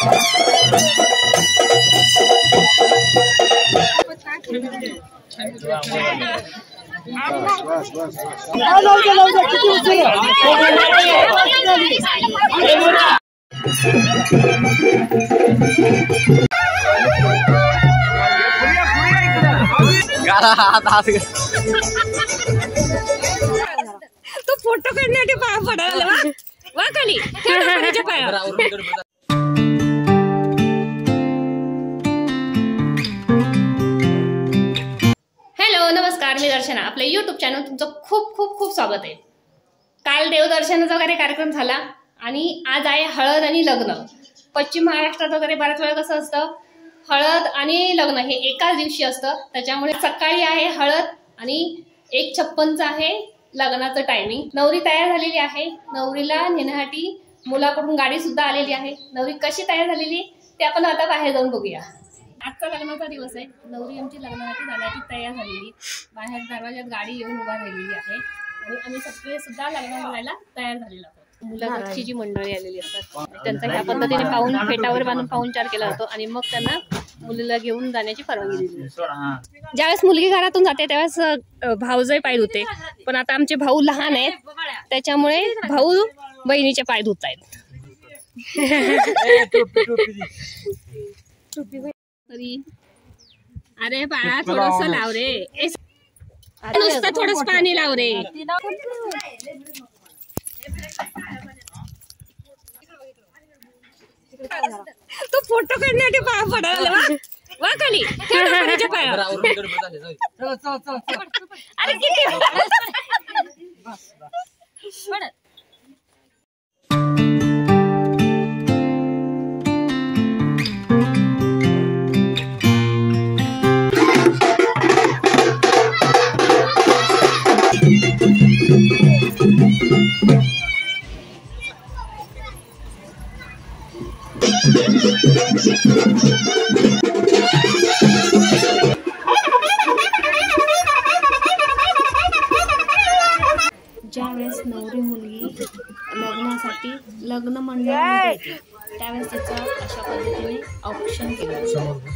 तो फोटो काढण्यासाठी पाया पडायला वा खाली पायावर। हॅलो नमस्कार, मी दर्शना, आपल्या यूट्यूब चॅनल तुमचं खूप खूप खूप स्वागत आहे। काल देवदर्शनाचा वगैरे कार्यक्रम झाला आणि आज आहे हळद आणि लग्न। पश्चिम महाराष्ट्रात वगैरे बऱ्याच वेळा कसं असतं, हळद आणि लग्न हे एकाच दिवशी असतं, त्याच्यामुळे सकाळी आहे हळद आणि 1:56 आहे लग्नाचं टायमिंग। नवरी तयार झालेली आहे, नवरीला नेण्यासाठी मुलाकडून गाडी सुद्धा आलेली आहे। नवरी कशी तयार झालेली ते आपण आता बाहेर जाऊन बघूया। आजचा लग्नाचा दिवस आहे, नवरी आमची लग्नासाठी जाण्याची तयार झालेली, बाहेर दरवाजात गाडी येऊन उभा राहिलेली आहे आणि आम्ही सगळे सुद्धा लग्नाला जायला तयार झालेलो आहोत। मुलाची जी मंडळी आलेली असतात त्यांचा ह्या पद्धतीने पाहून फेटावर बांधून पाहुणचार केला जातो आणि मग त्यांना मुलीला घेऊन जाण्याची परवानगी दिली जाते। ज्यावेळेस मुलगी घरातून जाते त्यावेळेस भाऊजाई पाय धुते, पण आता आमचे भाऊ लहान आहेत त्याच्यामुळे भाऊ बहिणीचे पाय धुत आहेत। अरे बाळा थोडस लाव रे, नुसतं थोडस पाणी लाव रे। तो फोटो काढण्यासाठी पाया पडायला वा खाली पायावर। अरे किती ज्यावेळेस नवरी मुलगी लग्नासाठी लग्न मंडळामध्ये येते त्यावेळेस तिचं अशा पद्धतीने ऑप्शन केलं जातं।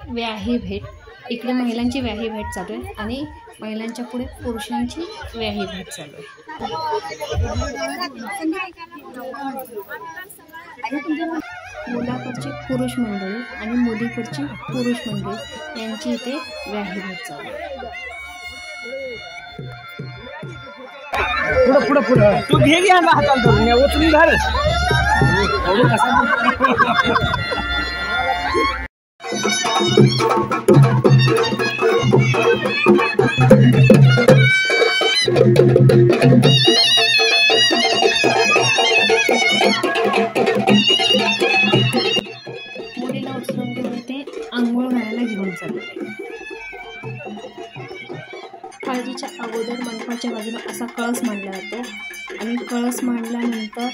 व्याही भेट, इकडे महिलांची व्याही भेट चालू आहे आणि महिलांच्या पुढे पुरुषांची व्याही भेट चालू आहे। मुलाकडची पुरुष मंडळी आणि मुलीकडची पुरुष मंडळी यांची इथे व्याही भेट चालू आहे। पुढे पुढे तू घे घ्या हाताला धरून उचलून घाल। मुलीला उचलून घेऊन ते आंघोळ घालायला घेऊन चालले। हळदीच्या अगोदर मंडपाच्या बाजूला असा कळस मांडला जातो आणि कळस मांडल्यानंतर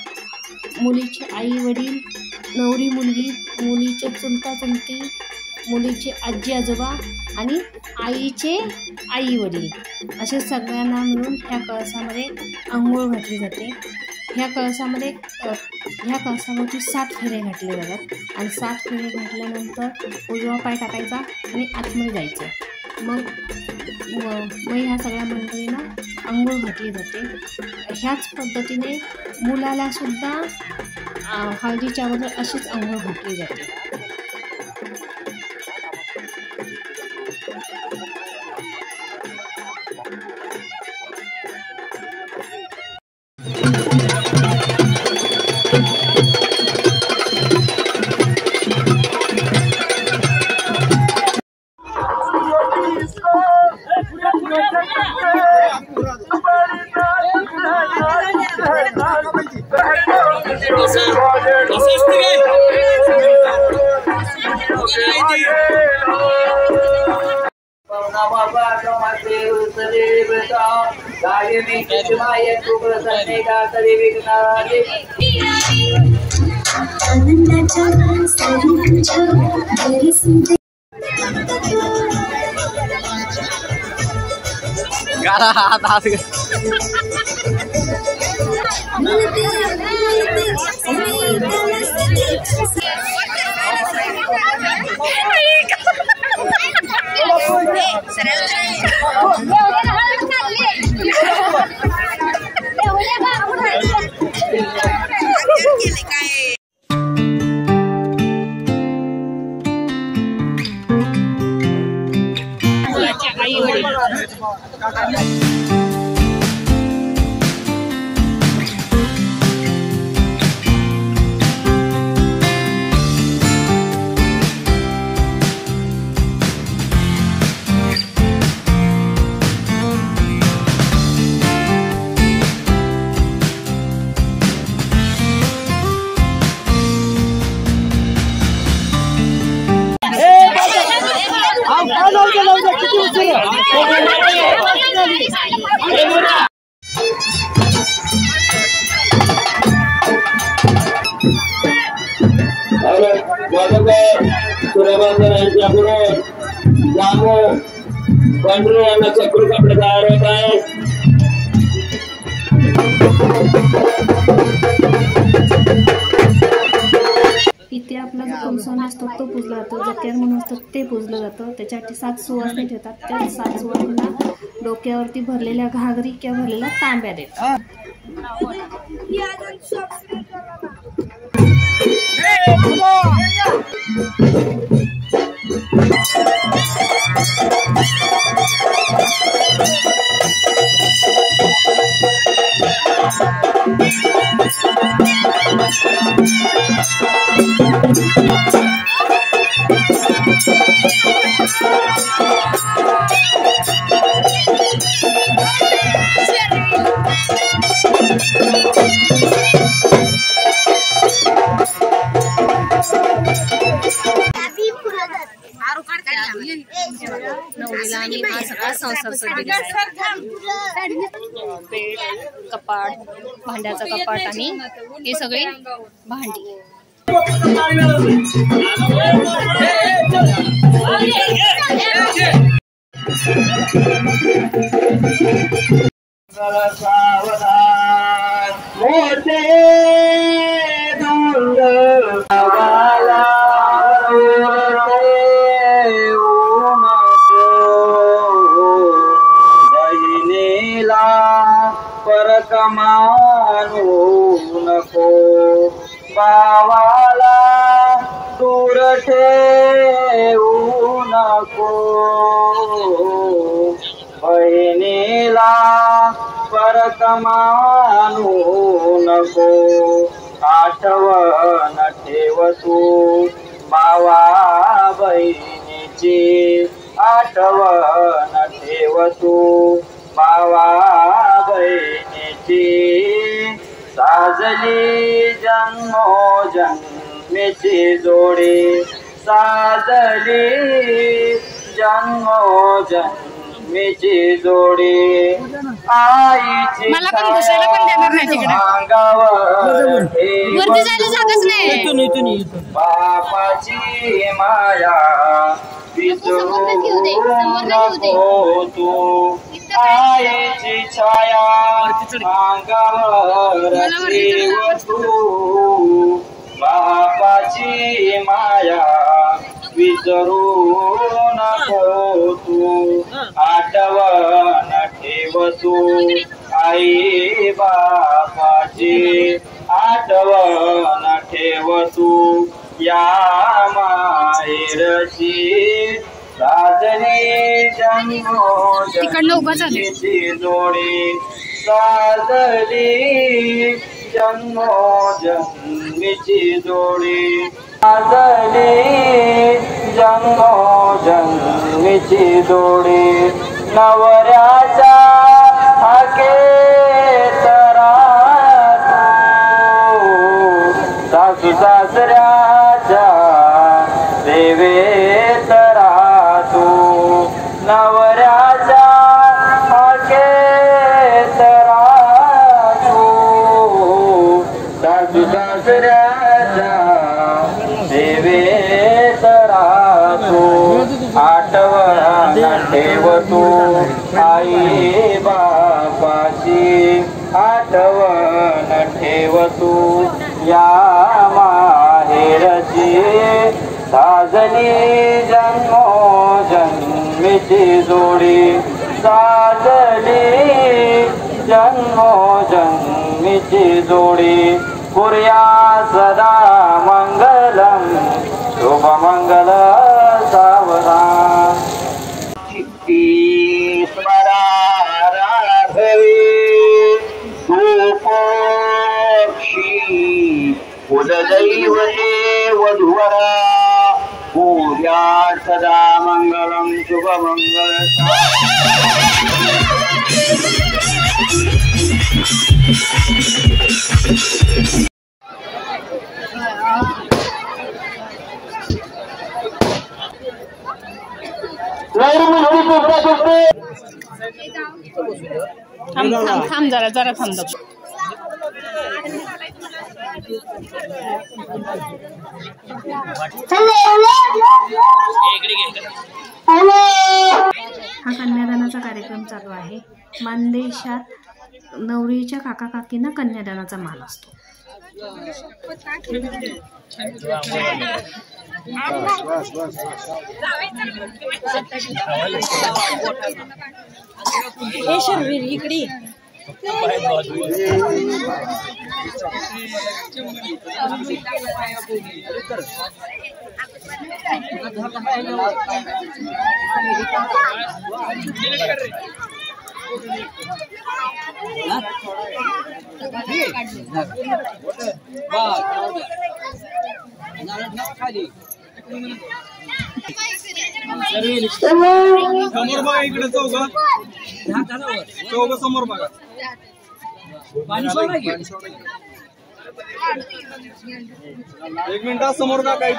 मुलीचे आई वडील, नवरी मुलगी, मुलीचे चुलता चुलती, मुलीचे आजी आजोबा आणि आईचे आई वडील असे सगळ्यांना मिळून ह्या कळसामध्ये आंघोळ घातली जाते। ह्या कळसावरती 7 फेरे घातले जातात आणि 7 फेरे घातल्यानंतर उजवा पाय टाकायचा आणि आतमध्ये जायचं। मग ह्या सगळ्या मंडळींना आंघोळ घातली जाते। ह्याच पद्धतीने मुलाला सुद्धा हळदीच्या अगोदर अशीच आंघोळ घातली जाते। चक्रू कपडे तयार होत आहे. इथे आपला जो कंसाने असतो तो पुजला जातो, जक्यार म्हणून असतं ते पुजलं जातं. त्याच्यासाठी 7 सुवासिनी ठेवतात. त्या 7 सुवासिनीला डोक्यावरती भरलेल्या घागरी किंवा भरलेल्या तांब्या देतात. कपाट, भांड्याचं कपाट आणि हे सगळे भांडी. परकमानू नको बावाला दूर ठेवू नको, बहिणीला परकमानू नको. आठवण ठेव तू भावा बहिणीची, आठवण ठेव तू भावा बहिणीची. साजली जन्मोजन्मीची जोडी, साजली जन्मोजन्मीची जोडी. आईची अंगावर बापाची माया विसरू नको तू. आईची छाया अंगावर तू, बापाची माया विसरू नको तू. आठवण ठेव तू आई बापाची, आठवण ठेव तू या माहेरची. साजली जन्मोजन्मीची जोडी, साजली जन्मोजन्मीची जोडी, साजली जन्मोजन्मीची जोडी. नवऱ्याच्या हाकेत राहतो, सासू सासऱ्याच्या सेवेत राहतो. नवऱ्याच्या हाकेत ठेवतो आई बापाची आठवण ठेवतो या माहेरची साजली जन्मोजन्मीची जोडी साजली जन्मोजन्मीची जोडी कुर्या सदा मंगलम शुभमंगल सावधान चित्ती स्मरा राघवी पक्षी कुलदैवते वधुवरा पूजा सदा मंगलम शुभमंगल थांब जरा थांब हा कन्यादानाचा कार्यक्रम चालू आहे. मानदेशात नवरीच्या काका काकींना कन्यादानाचा मान असतो. हे शर्वीर इकडे समोर बघा इकडे चौघ समोर बघा एक मिनिट समोर का काय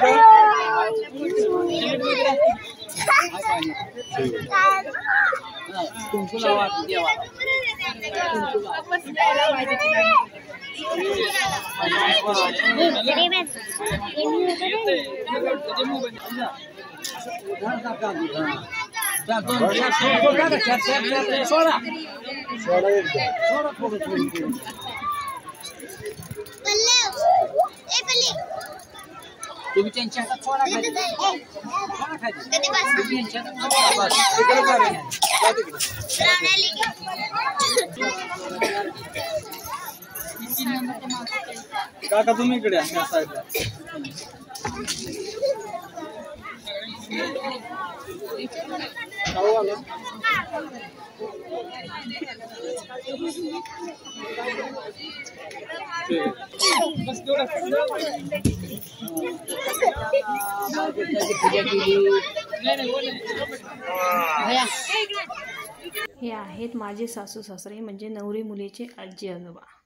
तुम्ही त्यांच्या हातात सोडा खाली काका तुम्ही इकडे या साईडला हे आहेत माझे सासू सासरे म्हणजे नवरी मुलीचे आजी आजोबा.